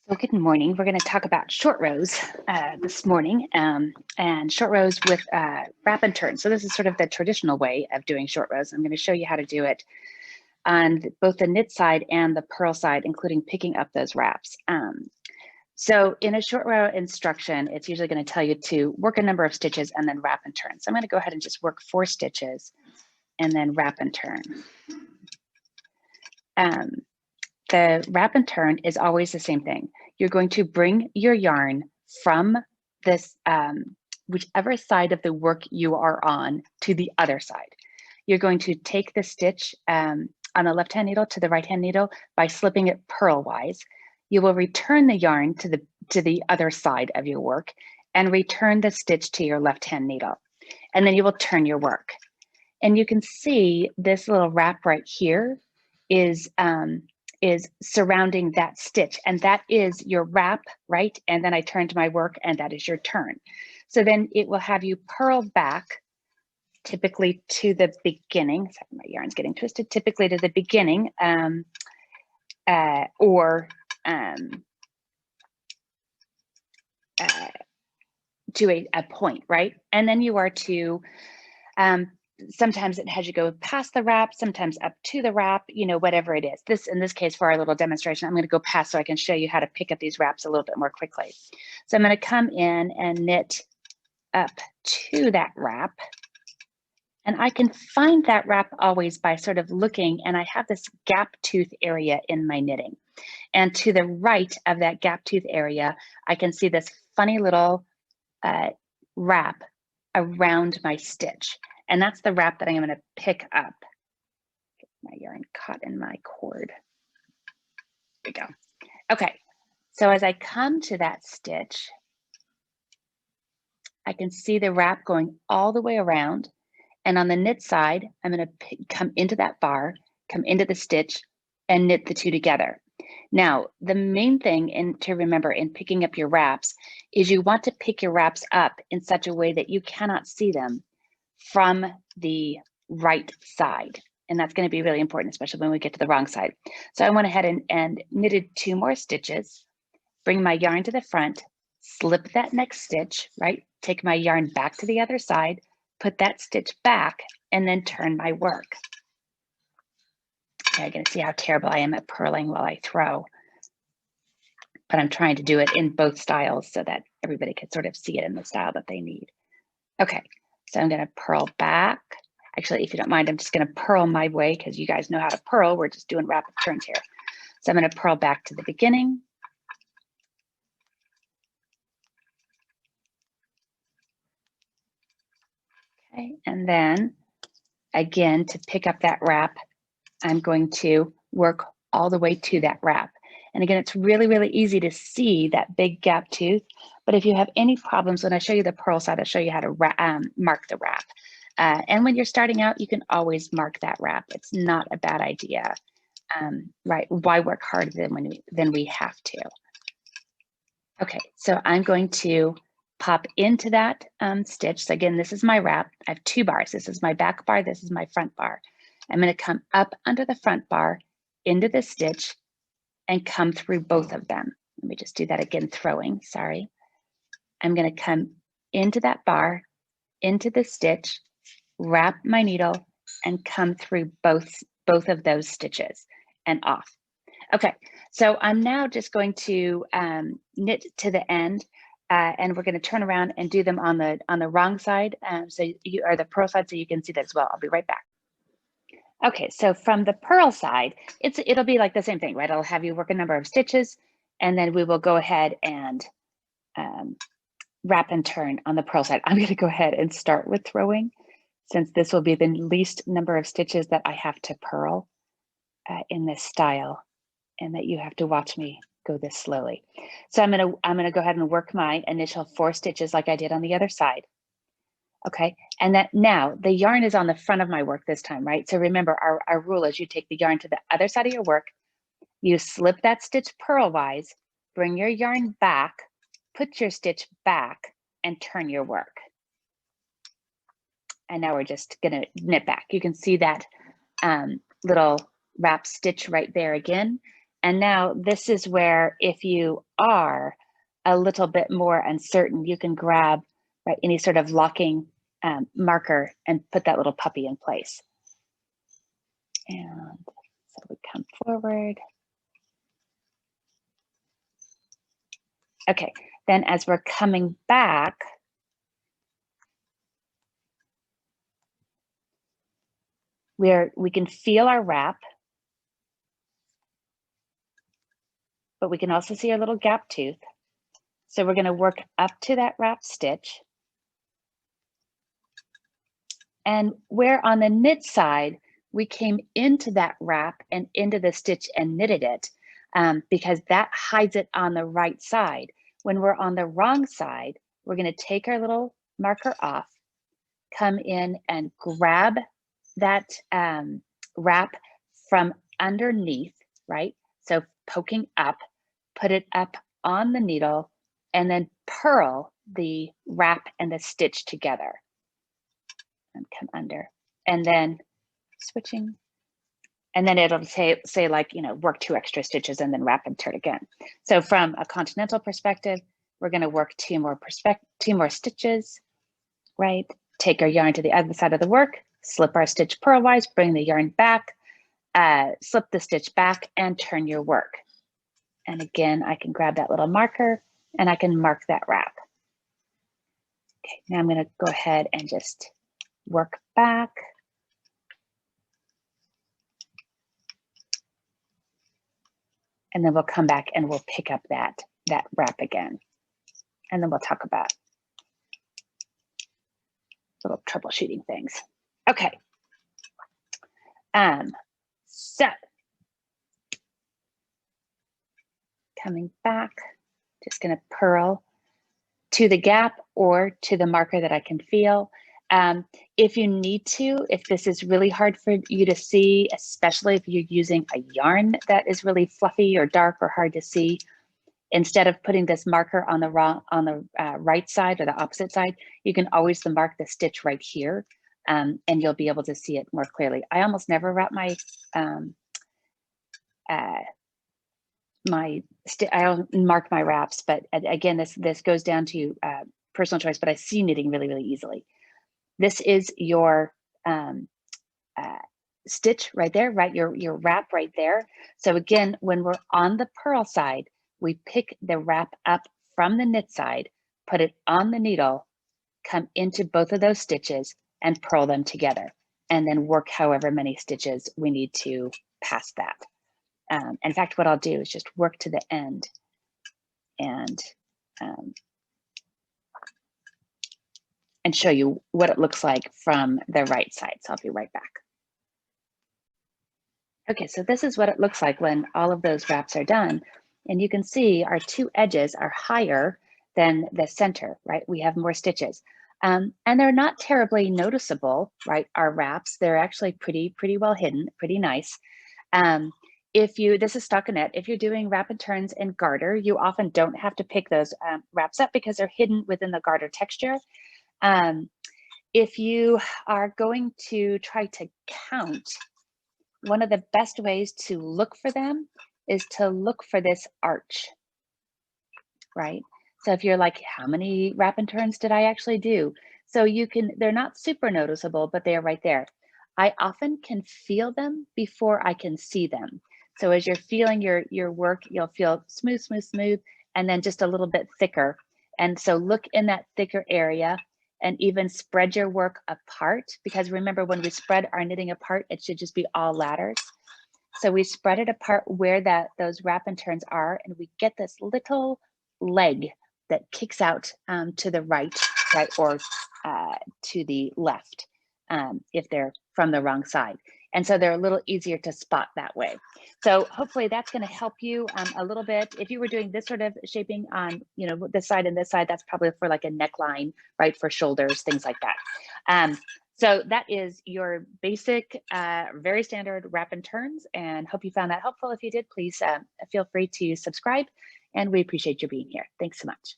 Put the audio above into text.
So good morning. We're going to talk about short rows this morning, and short rows with wrap and turn. So this is sort of the traditional way of doing short rows. I'm going to show you how to do it on both the knit side and the purl side, including picking up those wraps. So in a short row instruction, it's usually going to tell you to work a number of stitches and then wrap and turn. So I'm going to go ahead and just work 4 stitches and then wrap and turn. The wrap and turn is always the same thing. You're going to bring your yarn from this, whichever side of the work you are on, to the other side. You're going to take the stitch on the left-hand needle to the right-hand needle by slipping it purl-wise. You will return the yarn to the other side of your work and return the stitch to your left-hand needle. And then you will turn your work. And you can see this little wrap right here is surrounding that stitch, and that is your wrap, right? And then I turned my work, and that is your turn. So then it will have you purl back, typically to the beginning. Sorry, my yarn's getting twisted. Typically to the beginning, or to a point, right? And then you are to sometimes it has you go past the wrap, sometimes up to the wrap, you know, whatever it is. In this case, for our little demonstration, I'm going to go past so I can show you how to pick up these wraps a little bit more quickly. So I'm going to come in and knit up to that wrap. And I can find that wrap always by sort of looking, and I have this gap tooth area in my knitting. And to the right of that gap tooth area, I can see this funny little wrap around my stitch. And that's the wrap that I'm going to pick up. Get my yarn caught in my cord. There we go. Okay, so as I come to that stitch, I can see the wrap going all the way around. And on the knit side, I'm going to come into that bar, come into the stitch, and knit the two together. Now, the main thing to remember in picking up your wraps is you want to pick your wraps up in such a way that you cannot see them from the right side. And that's going to be really important, especially when we get to the wrong side. So I went ahead and knitted 2 more stitches, bring my yarn to the front, slip that next stitch, right? Take my yarn back to the other side, put that stitch back, and then turn my work. Okay, you're going to see how terrible I am at purling while I throw. But I'm trying to do it in both styles so that everybody can sort of see it in the style that they need. Okay. So I'm going to purl back. Actually, if you don't mind, I'm just going to purl my way because you guys know how to purl. We're just doing rapid turns here. So I'm going to purl back to the beginning. Okay, and then again, to pick up that wrap, I'm going to work all the way to that wrap. And again, it's really, really easy to see that big gap tooth. But if you have any problems, when I show you the purl side, I'll show you how to mark the wrap. And when you're starting out, you can always mark that wrap. It's not a bad idea, right? Why work harder than we have to? Okay, so I'm going to pop into that stitch. So again, this is my wrap. I have 2 bars. This is my back bar. This is my front bar. I'm going to come up under the front bar into the stitch and come through both of them. Let me just do that again, throwing, sorry. I'm going to come into that bar, into the stitch, wrap my needle, and come through both of those stitches and off. Okay, so I'm now just going to knit to the end, and we're going to turn around and do them on the wrong side, or the purl side, so you can see that as well. I'll be right back. Okay, so from the purl side, it'll be like the same thing, right? I'll have you work a number of stitches, and then we will go ahead and wrap and turn on the purl side. I'm going to go ahead and start with throwing, since this will be the least number of stitches that I have to purl in this style, and that you have to watch me go this slowly. So I'm gonna go ahead and work my initial 4 stitches like I did on the other side. Okay, and that now the yarn is on the front of my work this time, right? So remember, our rule is you take the yarn to the other side of your work, you slip that stitch purlwise, bring your yarn back, put your stitch back, and turn your work. And now we're just gonna knit back. You can see that little wrap stitch right there again. And now this is where if you are a little bit more uncertain, you can grab any sort of locking marker and put that little puppy in place. And so we come forward. Okay, then as we're coming back, we can feel our wrap, but we can also see our little gap tooth. So we're going to work up to that wrap stitch. And where on the knit side, we came into that wrap and into the stitch and knitted it because that hides it on the right side. When we're on the wrong side, we're going to take our little marker off, come in and grab that wrap from underneath, right? So poking up, put it up on the needle, and then purl the wrap and the stitch together. And come under, and then switching. And then it'll say like, you know, work 2 extra stitches and then wrap and turn again. So from a continental perspective, we're going to work 2 more stitches, right? Take our yarn to the other side of the work, slip our stitch purlwise, bring the yarn back, slip the stitch back, and turn your work. And again, I can grab that little marker and I can mark that wrap. Okay, now I'm going to go ahead and just work back. And then we'll come back and we'll pick up that wrap again. And then we'll talk about little troubleshooting things. Okay. So coming back, just going to purl to the gap or to the marker that I can feel. If you need to, if this is really hard for you to see, especially if you're using a yarn that is really fluffy or dark or hard to see, instead of putting this marker on the right side or the opposite side, you can always mark the stitch right here, and you'll be able to see it more clearly. I almost never wrap my I don't mark my wraps, but again, this goes down to personal choice. But I see knitting really, really easily. This is your stitch right there, right? Your wrap right there. So again, when we're on the purl side, we pick the wrap up from the knit side, put it on the needle, come into both of those stitches and purl them together, and then work however many stitches we need to past that. In fact, what I'll do is just work to the end and show you what it looks like from the right side. So I'll be right back. Okay, so this is what it looks like when all of those wraps are done. And you can see our 2 edges are higher than the center, right? We have more stitches. And they're not terribly noticeable, right? Our wraps, they're actually pretty well hidden, pretty nice. This is stockinette, if you're doing wrap and turns and garter, you often don't have to pick those wraps up because they're hidden within the garter texture. If you are going to try to count, one of the best ways to look for them is to look for this arch, right? So if you're like, how many wrap and turns did I actually do? So they're not super noticeable, but they are right there. I often can feel them before I can see them. So as you're feeling your work, you'll feel smooth, smooth, smooth, and then just a little bit thicker. And so look in that thicker area and even spread your work apart, because remember, when we spread our knitting apart, it should just be all ladders. So we spread it apart where those wrap and turns are, and we get this little leg that kicks out to the right, or to the left, if they're from the wrong side. And so they're a little easier to spot that way. So hopefully that's going to help you a little bit. If you were doing this sort of shaping on, this side and this side, that's probably for like a neckline, right? For shoulders, things like that. So that is your basic, very standard wrap and turns, and hope you found that helpful. If you did, please feel free to subscribe, and we appreciate you being here. Thanks so much.